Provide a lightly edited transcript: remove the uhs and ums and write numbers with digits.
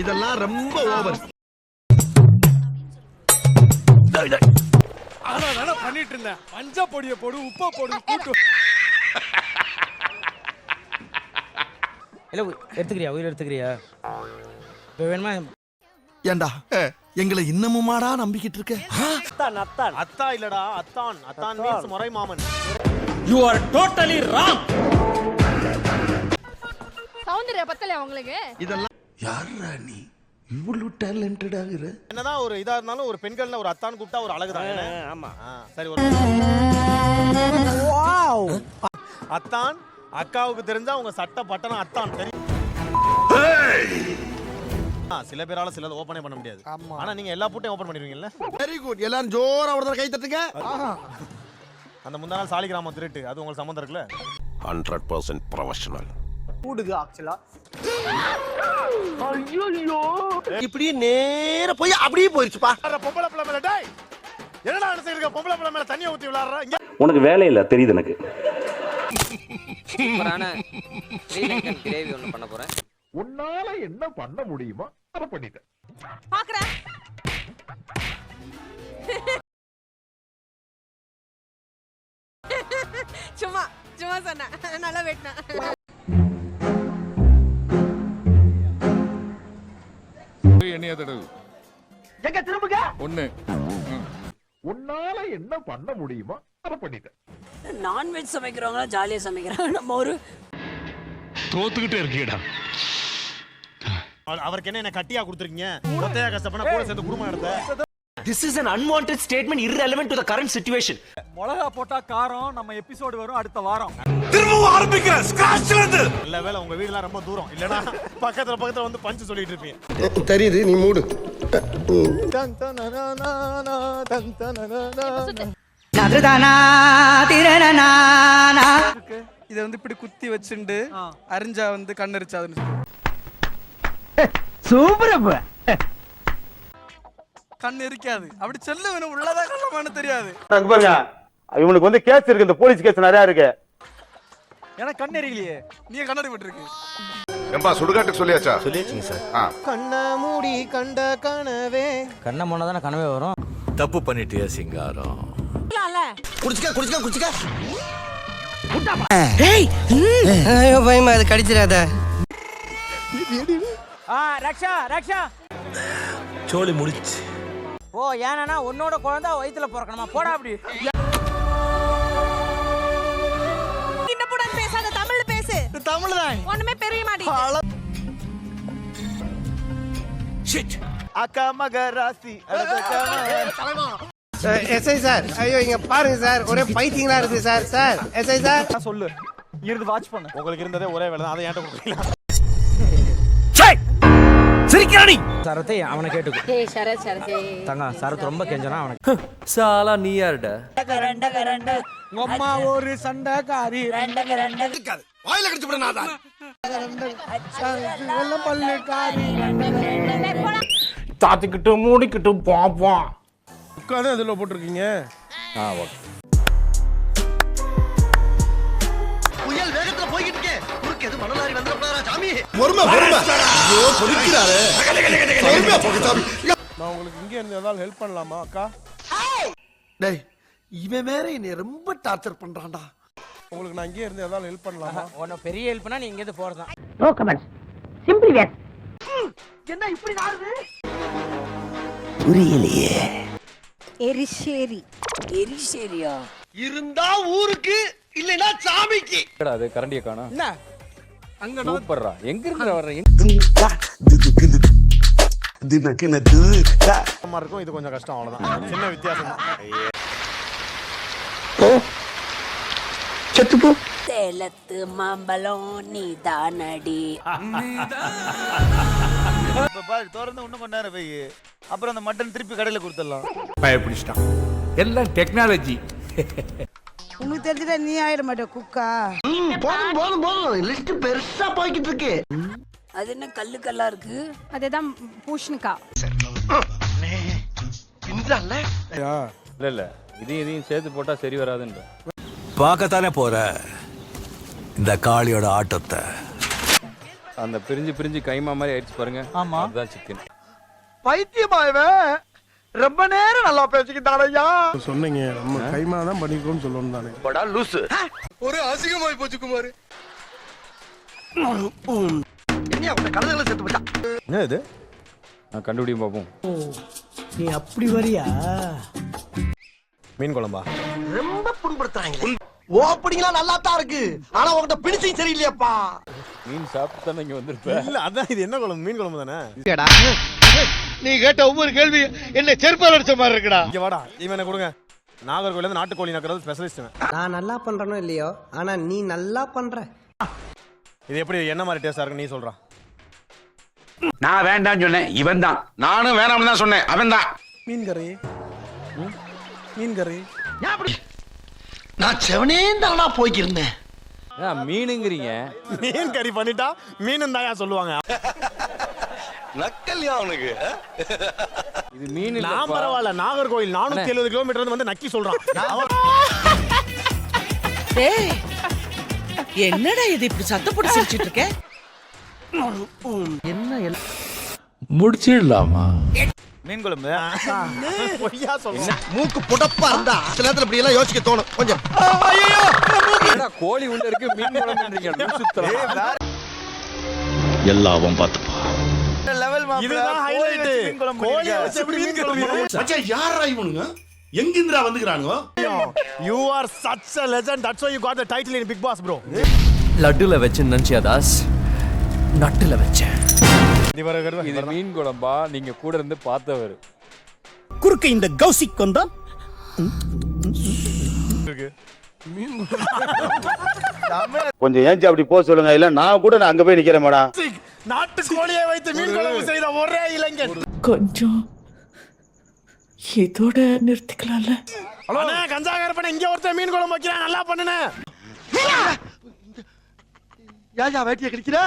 இதெல்லாம் ரொம்ப ஓவர். அதான் பண்ணிட்டு இருந்தேன். மஞ்ச பொடியை போடு, உப்பை போடு, கூட்டு. இல்ல எடுத்துக்கிறியா? உயிர் எடுத்துக்கிறியா? இப்போ வேணுமா? ஏண்டா எங்களை இன்னமுமாடா நம்பிக்கிட்டு இருக்க? அத்தான் அத்தான் அத்தா இல்லடா, அத்தான். அத்தான் மீன்ஸ் முறை மாமன். You are totally wrong. Soundarya பத்தல உங்களுக்கு. இதெல்லாம் யாரா நீ இவ்வளவு டேலண்டட் ஆகுற? என்னதான் ஒரு இதா இருந்தாலும் ஒரு பெண்கள்ல ஒரு அத்தான் கூப்பிட்டா ஒரு அழகுதான். ஆமா. சரி, ஒரு அத்தான் அக்காவுக்கு தெரிஞ்சா உங்க சட்ட பட்டணம் அத்தான் தெரியும். சில பேரால சிலது ஓபனே பண்ண முடியாது. ஆனா நீங்க எல்லா பூட்டையும் ஓபன் பண்ணிடுவீங்கல்ல? Very good. எல்லாரும் ஜோரா ஒரு கை தட்டுங்க. அந்த முந்தா நாள் சாலிகிராமம் திருட்டு, அது உங்களுக்கு சம்மந்தம் இருக்குல்ல? 100% ப்ரொஃபஷனல். கூடுது ஆக்சுவலா. இப்படியே நேர போய் அப்படியே போயிருச்சுப்பா. பொம்பளை பிள்ளை மேல டேய் என்னடா நினைச்சிருக்க? பொம்பளை பிள்ளை மேல தண்ணியை ஊத்தி விளையாடுற இங்க. உனக்கு வேலை இல்ல தெரியுது எனக்கு. சூப்பரான ஸ்ரீலங்கன் கிரேவி ஒன்று பண்ண போறேன். உன்னால என்ன பண்ண முடியுமோ அதை பண்ணிட்டேன். பாக்குறேன். சும்மா சும்மா சொன்னேன். நல்லா வெட்டினேன். என்னைய தடவு எங்க திரும்புங்க. ஒண்ணு. உன்னால என்ன பண்ண முடியுமோ அதை பண்ணிட்டேன். நான்வெஜ் சமைக்கிறவங்க ஜாலியா சமைக்கிறாங்க. நம்ம ஒரு தோத்துக்கிட்டே இருக்கீடா. அவருக்கு என்ன கட்டியா கொடுத்துருக்கீங்க? ஒத்தையா கஷ்டப்பட கூட சேர்ந்து குடும்பம் எடுத்த. This is an unwanted statement irrelevant to the current situation. மிளகா போட்டா காரம். நம்ம எபிசோடு வரும் அடுத்த வாரம். திரும்பவும் ஆரம்பிக்கிற ஸ்கிராச்ல இருந்து. இல்ல வேளை உங்க வீடுலாம் ரொம்ப தூரம் இல்லனா பக்கத்துல வந்து பஞ்ச் சொல்லிட்டு இருப்பீங்க. தெரியுது, நீ மூடு. இதை வந்து இப்படி குத்தி வச்சுண்டு அரிஞ்சா வந்து கண்ணரிச்சாதுன்னு சூப்பர். கண் எரிக்காது. அப்படி செல்லு வேணும். உள்ளதா கண்ணமானு தெரியாது. பாருங்க, இவனுக்கு வந்து கேஸ் இருக்கு. இந்த போலீஸ் கேஸ் நிறைய இருக்கு. எனக்கு கண் எரியலையே. நீ கண்ணாடி போட்டுருக்கு. ஏம்பா சுடுகாட்டுக்கு சொல்லியாச்சா? சொல்லியாச்சுங்க சார். கண்ண மூடி கண்ட கனவே. கண்ணை மூணா தானே கனவே வரும். தப்பு பண்ணிட்டியா சிங்காரம்? குடிச்சுக்க. ஐயோ பயமா, அது கடிச்சிடாத. ரக்ஷா சோலி முடிச்சு. ஓ ஏன்னா உன்னோட குழந்தை வயித்துல பிறக்கணுமா? போடா அப்படி. கிண்டப்புடன் பேசாத, தமிழ்ல பேசு. தமிழ் தான். ஒண்ணுமே பெரிய மாட்டேங்குது. அக்கா மகராசி எஸ்ஐ சார், ஐயோ இங்க பாருங்க சார், ஒரே பைத்தியங்களா இருக்கு சார். சார் எஸ்ஐ சார் சொல்லு. இருந்து வாட்ச் பண்ணு. உங்களுக்கு இருந்ததே ஒரே வேலை தான். அதை ஏன்ட்ட கொடுக்கல. சிரிக்கிறானி. சரத்தை அவனை கேட்டுக்கோ. ஏய் சரத் சரத். தங்க சரத் ரொம்ப கெஞ்சனா அவனுக்கு. சாலா நீ யாருடா? அம்மா ஒரு சண்டைக்காரி. வாயில கடிச்சு விட நான் தான். பல்லுக்காரி. தாத்திக்கிட்டு மூடிக்கிட்டு பாப்போம். உட்கார்ந்து அதுல போட்டுருக்கீங்க. புயல் வேகத்துல போய்கிட்டு இருக்கே. குறுக்கு எது மணலாரி வந்துறப்படா சாமி. பொறுமை. ஐயோ பொறுக்கிறாரே. பொறுமையா போடு சாமி. நான் உங்களுக்கு இங்க இருந்து ஏதாவது ஹெல்ப் பண்ணலாமா அக்கா? டேய், இவன் வேற என்னை ரொம்ப டார்ச்சர் பண்றான்டா. உங்களுக்கு நான் இங்க இருந்து ஏதாவது ஹெல்ப் பண்ணலாமா? உன்ன பெரிய ஹெல்ப்னா நீ இங்க இருந்து போறதான். No comments. சிம்பிளி வேட். என்ன இப்படி ஆடுது? புரியலையே. எரிசேரியா இருந்தா ஊருக்கு, இல்லனா சாமிக்கு. அது கரண்டிய காணோம். என்ன அங்க சூப்பர்ரா. எங்க இருந்து வர்ற? இருக்கும். இது கொஞ்சம் கஷ்டம், அவ்வளவுதான். சின்ன வித்தியாசம் தான். செத்து போ. சேலத்து மாம்பழம் நீ தானடி. பாரு திறந்து இன்னும் கொஞ்ச நேரம் போய் அப்புறம் அந்த மட்டன் திருப்பி கடையில கொடுத்துடலாம். பயப்பிடிச்சிட்டான். எல்லாம் டெக்னாலஜி. உனக்கு தெரிஞ்சதா நீ ஆயிட மாட்டே குக்கா. போதும். லிஸ்ட் பெருசா போய்கிட்டு இருக்கு. அது என்ன கல்லு கல்லா இருக்கு? அதேதான் பூஷணிக்கா. இல்ல இதையும் சேர்த்து போட்டா சரி வராதுன்ற. பார்க்கத்தானே போற இந்த காளியோட ஆட்டத்தை. அந்த பிரிஞ்சு பிரிஞ்சு கைமா மாதிரி ஆயிடுச்சு பாருங்க. ஆமா. அதுதான் சிக்கன். பைத்தியமா இவன் ரொம்ப நேரம் நல்லா பேசிக்கிட்டானையா. சொன்னீங்க நம்ம கைமா தான் பண்ணிக்கோன்னு சொல்லணும் தானே. படா லூசு. ஒரு அசிங்கமாய் போச்சு குமார். என்ன அவன கலதல செத்து போச்சா. என்ன இது? நான் கண்டுபிடியும் பார்ப்போம். நீ அப்படி வரியா? மீன் குழம்பா? ரொம்ப புண்படுத்துறாங்க. ஓப்பனிங்ல நல்லா தான் இருக்கு. ஆனா உன்கிட்ட பினிஷிங் சரியில்லையாப்பா. மீன் சாப்பிட்டு தானே இங்க வந்திருப்ப. இல்ல அதான் இது என்ன குழம்பு? மீன் குழம்பு தானே. நீ கேட்ட ஒவ்வொரு கேள்வி என்ன செருப்பால் அடிச்ச மாதிரி இருக்குடா. இங்க வாடா, இவனை கொடுங்க. நாகர்கோயில இருந்து நாட்டுக்கோழி நக்கறது ஸ்பெஷலிஸ்ட். நான் நல்லா பண்றனோ இல்லையோ ஆனா நீ நல்லா பண்ற. இது எப்படி என்ன மாதிரி டேஸ்டா இருக்கு நீ சொல்றா? நான் வேண்டாம்னு சொன்னேன், இவன் தான். நானும் வேணாம்னு தான் சொன்னேன், அவன் தான். மீன் கறி. மீன் கறி. நான் செவனே தானா போய்க்கிருந்தேன். மீனுங்கிறீங்க. மீன் கறி பண்ணிட்டா மீன் தாயா சொல்லுவாங்க. நக்கல்யா அவனுக்கு. இது மீன் இல்ல. நான் பரவாயில்ல, நாகர்கோயில் 470 கிலோமீட்டர் வந்து நக்கி சொல்றான். என்னடா இது இப்படி சத்தம் போட்டு சிரிச்சிட்டு இருக்க? முடிச்சிடலாமா? மீன் குழம்பு. பொய்யா சொல்றேன். மூக்கு புடப்பா இருந்தா சில நேரத்துல இப்படி எல்லாம் யோசிக்க தோணும் கொஞ்சம். என்னடா கோழி உள்ள இருக்கு மீன் குழம்புன்றீங்க? லூசுத்தரமா. எல்லாம் பார்த்துப்பா. இதுதான் ஹைலைட். கோழி வச்சு எப்படி மீன் குழம்பு? மச்சான் யாரா இவனுங்க? எங்கிந்திரா வந்துக்கறானுங்க? You are such a legend. That's why you got the title in Big Boss, bro. லட்டுல வச்சு நினைச்சியா தாஸ்? நட்டுல வச்சேன். இது மீன் குழம்பா? நீங்க கூட இருந்து பார்த்தவர். குறுக்க இந்த கௌசிக் வந்தா கொஞ்சம் ஏஞ்சி அப்படி போக சொல்லுங்க, இல்ல நான் கூட அங்க போய் நிக்கிறேன் மேடம். நாட்டுக்கோழியை வைத்து மீன் குழம்பு செய்த ஒரே இளைஞன். கொஞ்சம் இதோட நிறுத்திக்கலாம்ல. அண்ணா கஞ்சா கரப்பன இங்க ஒருத்தன் மீன் குழம்பு வைக்கிறான், நல்லா பண்ணுனே. யாயா வேட்டிய கிழிக்கிற?